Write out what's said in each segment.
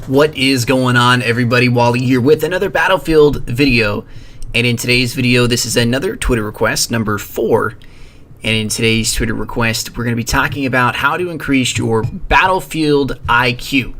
What is going on, everybody? Wally here with another Battlefield video. And in today's video, this is another Twitter request, number 4. And in today's Twitter request, we're going to be talking about how to increase your Battlefield IQ.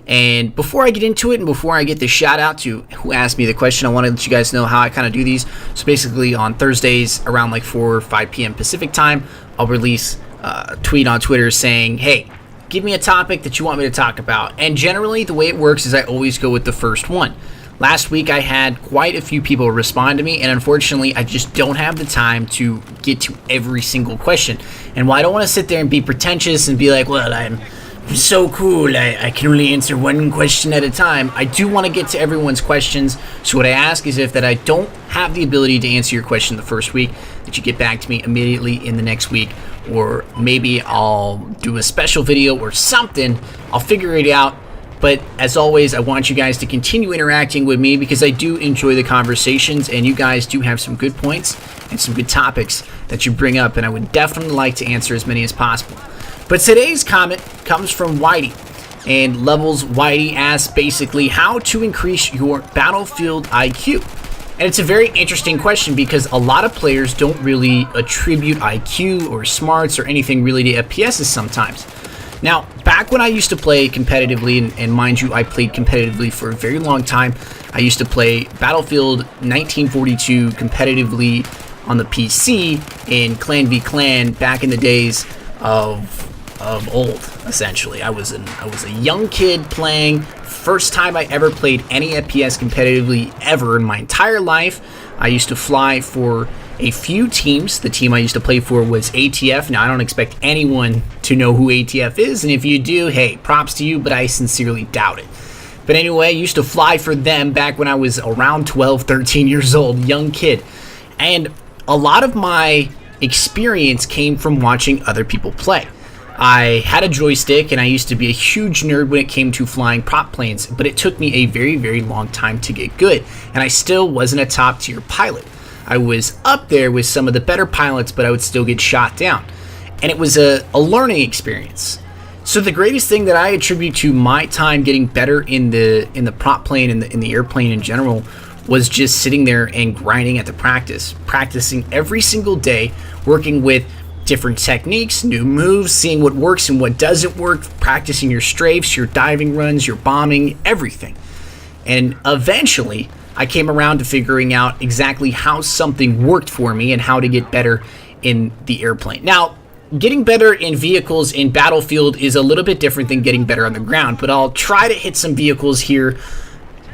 And before I get into it and before I get the shout out to who asked me the question, I want to let you guys know how I kind of do these. So basically on Thursdays around like 4 or 5 p.m. Pacific time, I'll release a tweet on Twitter saying, hey, give me a topic that you want me to talk about. And generally the way it works is I always go with the first one. Last week I had quite a few people respond to me, and unfortunately I just don't have the time to get to every single question. And while I don't want to sit there and be pretentious and be like, well, I'm so cool, I can only answer one question at a time, I do want to get to everyone's questions. So what I ask is if that I don't have the ability to answer your question the first week, that you get back to me immediately in the next week, or maybe I'll do a special video or something. I'll figure it out. But as always, I want you guys to continue interacting with me because I do enjoy the conversations, and you guys do have some good points and some good topics that you bring up, and I would definitely like to answer as many as possible. But today's comment comes from Whitey, and Levels Whitey asks basically how to increase your Battlefield IQ. And it's a very interesting question because a lot of players don't really attribute IQ or smarts or anything really to FPSs sometimes. Now, back when I used to play competitively, and mind you, I played competitively for a very long time. I used to play Battlefield 1942 competitively on the PC in Clan v Clan back in the days of old, essentially. I was a young kid playing. First time I ever played any FPS competitively ever in my entire life. I used to fly for a few teams. The team I used to play for was ATF. Now, I don't expect anyone to know who ATF is, and if you do, hey, props to you, but I sincerely doubt it. But anyway, I used to fly for them back when I was around 12, 13 years old, young kid. And a lot of my experience came from watching other people play. I had a joystick, and I used to be a huge nerd when it came to flying prop planes, but it took me a very, very long time to get good, and I still wasn't a top-tier pilot. I was up there with some of the better pilots, but I would still get shot down, and it was a learning experience. So the greatest thing that I attribute to my time getting better in the prop plane and in the airplane in general was just sitting there and grinding at the practicing every single day, working with different techniques, new moves, seeing what works and what doesn't work, practicing your strafes, your diving runs, your bombing, everything. And eventually, I came around to figuring out exactly how something worked for me and how to get better in the airplane. Now, getting better in vehicles in Battlefield is a little bit different than getting better on the ground, but I'll try to hit some vehicles here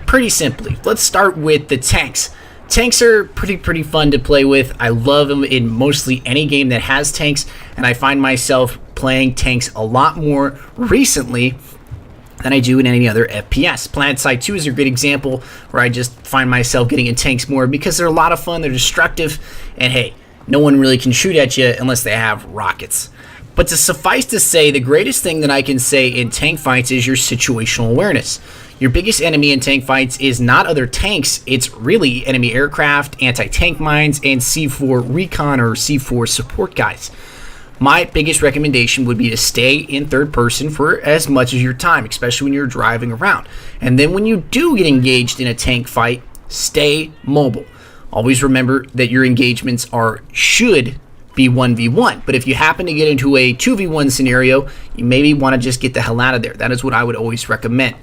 pretty simply. Let's start with the tanks. Tanks are pretty fun to play with. I love them in mostly any game that has tanks, and I find myself playing tanks a lot more recently than I do in any other FPS. PlanetSide 2 is a great example where I just find myself getting in tanks more because they're a lot of fun, they're destructive, and hey, no one really can shoot at you unless they have rockets. But to suffice to say, the greatest thing that I can say in tank fights is your situational awareness. Your biggest enemy in tank fights is not other tanks, it's really enemy aircraft, anti-tank mines, and C4 recon or C4 support guys. My biggest recommendation would be to stay in third person for as much as your time, especially when you're driving around. And then when you do get engaged in a tank fight, stay mobile. Always remember that your engagements should be 1v1, but if you happen to get into a 2v1 scenario, you maybe want to just get the hell out of there. That is what I would always recommend.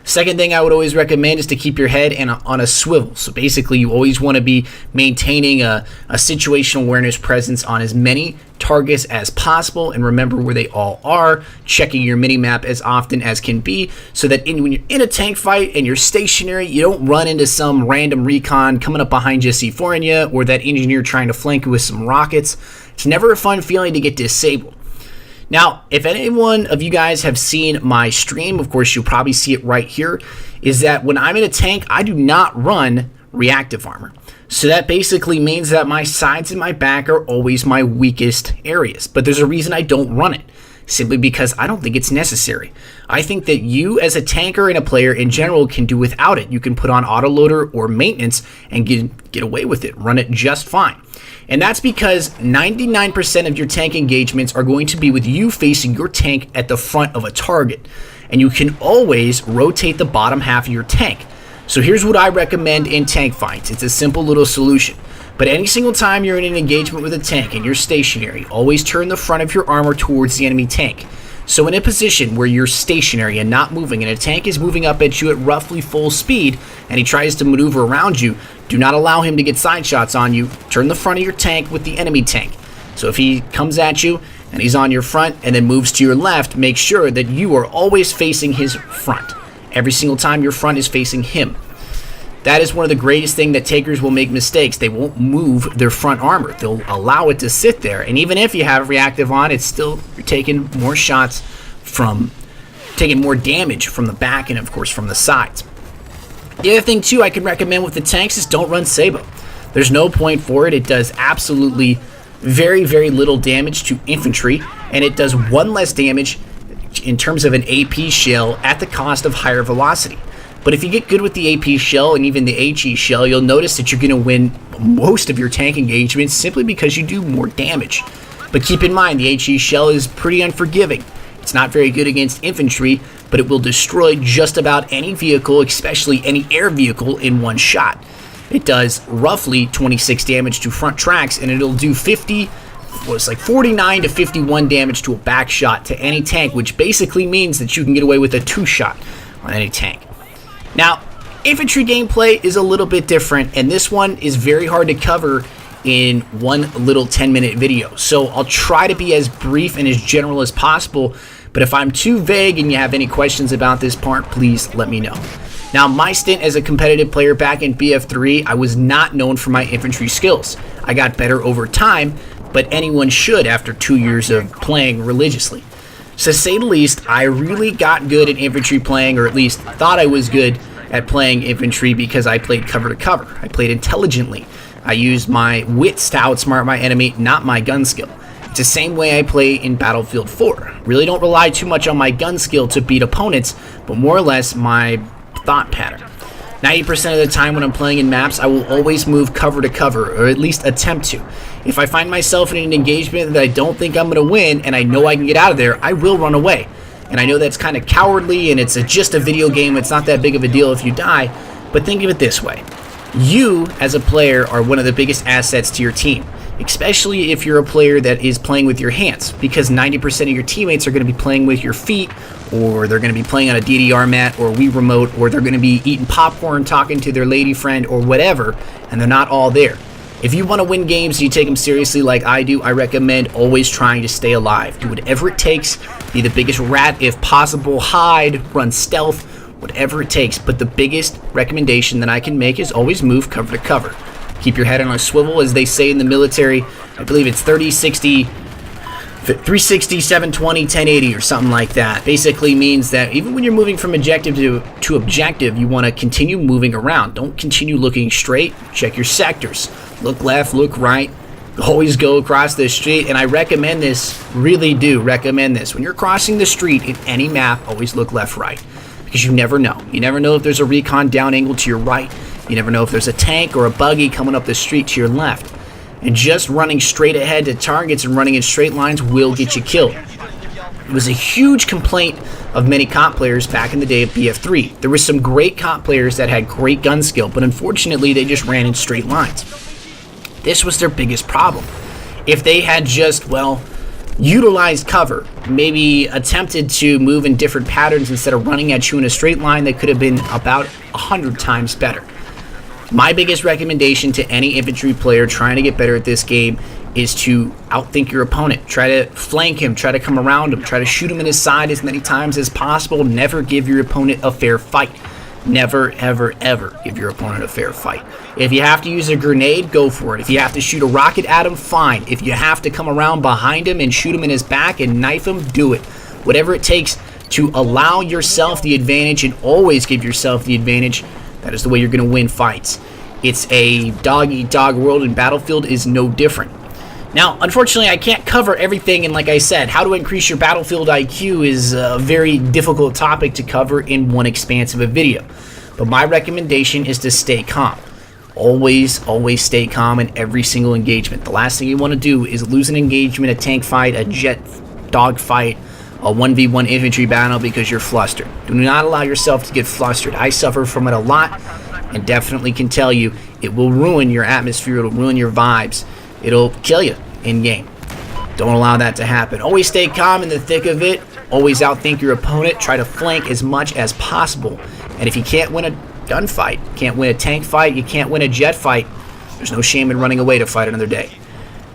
Second thing I would always recommend is to keep your head on a swivel. So basically, you always want to be maintaining a situational awareness presence on as many targets as possible, and remember where they all are, checking your mini-map as often as can be, so that when you're in a tank fight and you're stationary, you don't run into some random recon coming up behind you, C4ing you, or that engineer trying to flank you with some rockets. It's never a fun feeling to get disabled. Now, if any one of you guys have seen my stream, of course you'll probably see it right here, is that when I'm in a tank, I do not run reactive armor. So that basically means that my sides and my back are always my weakest areas. But there's a reason I don't run it, simply because I don't think it's necessary. I think that you as a tanker and a player in general can do without it. You can put on autoloader or maintenance and get away with it, run it just fine. And that's because 99% of your tank engagements are going to be with you facing your tank at the front of a target. and you can always rotate the bottom half of your tank. So here's what I recommend in tank fights. It's a simple little solution. But any single time you're in an engagement with a tank and you're stationary, always turn the front of your armor towards the enemy tank. So in a position where you're stationary and not moving, and a tank is moving up at you at roughly full speed, and he tries to maneuver around you, do not allow him to get side shots on you. Turn the front of your tank with the enemy tank. So if he comes at you and he's on your front and then moves to your left, make sure that you are always facing his front. Every single time your front is facing him. That is one of the greatest things that takers will make mistakes. They won't move their front armor. They'll allow it to sit there. And even if you have reactive on, it's still, you're taking more shots from, taking more damage from the back and of course from the sides. The other thing too I can recommend with the tanks is don't run Sabo. There's no point for it. It does absolutely very, very little damage to infantry, and it does one less damage in terms of an AP shell at the cost of higher velocity. But if you get good with the AP shell and even the HE shell, you'll notice that you're going to win most of your tank engagements simply because you do more damage. But keep in mind, the HE shell is pretty unforgiving. It's not very good against infantry, but it will destroy just about any vehicle, especially any air vehicle, in one shot. It does roughly 26 damage to front tracks, and it'll do 49 to 51 damage to a back shot to any tank, which basically means that you can get away with a 2-shot on any tank. Now, infantry gameplay is a little bit different, and this one is very hard to cover in one little 10-minute video. So I'll try to be as brief and as general as possible, but if I'm too vague and you have any questions about this part, please let me know. Now, my stint as a competitive player back in BF3, I was not known for my infantry skills. I got better over time, but anyone should after 2 years of playing religiously. So to say the least, I really got good at infantry playing, or at least thought I was good at playing infantry because I played cover to cover. I played intelligently. I used my wits to outsmart my enemy, not my gun skill. It's the same way I play in Battlefield 4. Really don't rely too much on my gun skill to beat opponents, but more or less my thought pattern. 90% of the time when I'm playing in maps, I will always move cover to cover, or at least attempt to. If I find myself in an engagement that I don't think I'm going to win, and I know I can get out of there, I will run away. And I know that's kind of cowardly, and it's just a video game, it's not that big of a deal if you die, but think of it this way. You, as a player, are one of the biggest assets to your team, especially if you're a player that is playing with your hands, because 90% of your teammates are going to be playing with your feet, or they're going to be playing on a DDR mat or Wii remote, or they're going to be eating popcorn, talking to their lady friend or whatever, and they're not all there. If you want to win games and you take them seriously like I do, I recommend always trying to stay alive. Do whatever it takes, be the biggest rat if possible, hide, run stealth, whatever it takes. But the biggest recommendation that I can make is always move cover to cover. Keep your head on a swivel, as they say in the military. I believe it's 30, 60, 360, 720, 1080 or something like that. Basically means that even when you're moving from objective to objective, you want to continue moving around. Don't continue looking straight. Check your sectors. Look left, look right. Always go across the street. And I recommend this, really do recommend this. When you're crossing the street in any map, always look left, right. Because you never know. You never know if there's a recon down angle to your right. You never know if there's a tank or a buggy coming up the street to your left. And just running straight ahead to targets and running in straight lines will get you killed. It was a huge complaint of many comp players back in the day of BF3. There were some great comp players that had great gun skill, but unfortunately they just ran in straight lines. This was their biggest problem. If they had just, well, utilized cover, maybe attempted to move in different patterns instead of running at you in a straight line, they could have been about 100 times better. My biggest recommendation to any infantry player trying to get better at this game is to outthink your opponent. Try to flank him, try to come around him, try to shoot him in his side as many times as possible. Never give your opponent a fair fight. Never, ever, ever give your opponent a fair fight. If you have to use a grenade, go for it. If you have to shoot a rocket at him, fine. If you have to come around behind him and shoot him in his back and knife him, do it. Whatever it takes to allow yourself the advantage and always give yourself the advantage. That is the way you're going to win fights. It's a dog-eat-dog world, and Battlefield is no different. Now, unfortunately, I can't cover everything, and like I said, how to increase your Battlefield IQ is a very difficult topic to cover in one expansive video. But my recommendation is to stay calm. Always, always stay calm in every single engagement. The last thing you want to do is lose an engagement, a tank fight, a jet dog fight, a 1v1 infantry battle because you're flustered. Do not allow yourself to get flustered. I suffer from it a lot and definitely can tell you it will ruin your atmosphere. It'll ruin your vibes. It'll kill you in game. Don't allow that to happen. Always stay calm in the thick of it. Always outthink your opponent. Try to flank as much as possible. And if you can't win a gunfight, can't win a tank fight, you can't win a jet fight, there's no shame in running away to fight another day.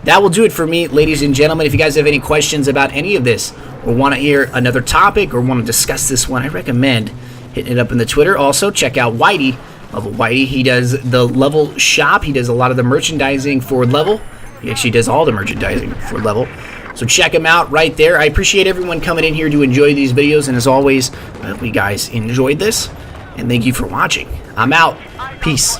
That will do it for me, ladies and gentlemen. If you guys have any questions about any of this or want to hear another topic or want to discuss this one, I recommend hitting it up in the Twitter. Also, check out Whitey, Level Whitey. He does the Level shop. He does a lot of the merchandising for Level. He actually does all the merchandising for Level. So check him out right there. I appreciate everyone coming in here to enjoy these videos. And as always, I hope you guys enjoyed this. And thank you for watching. I'm out. Peace.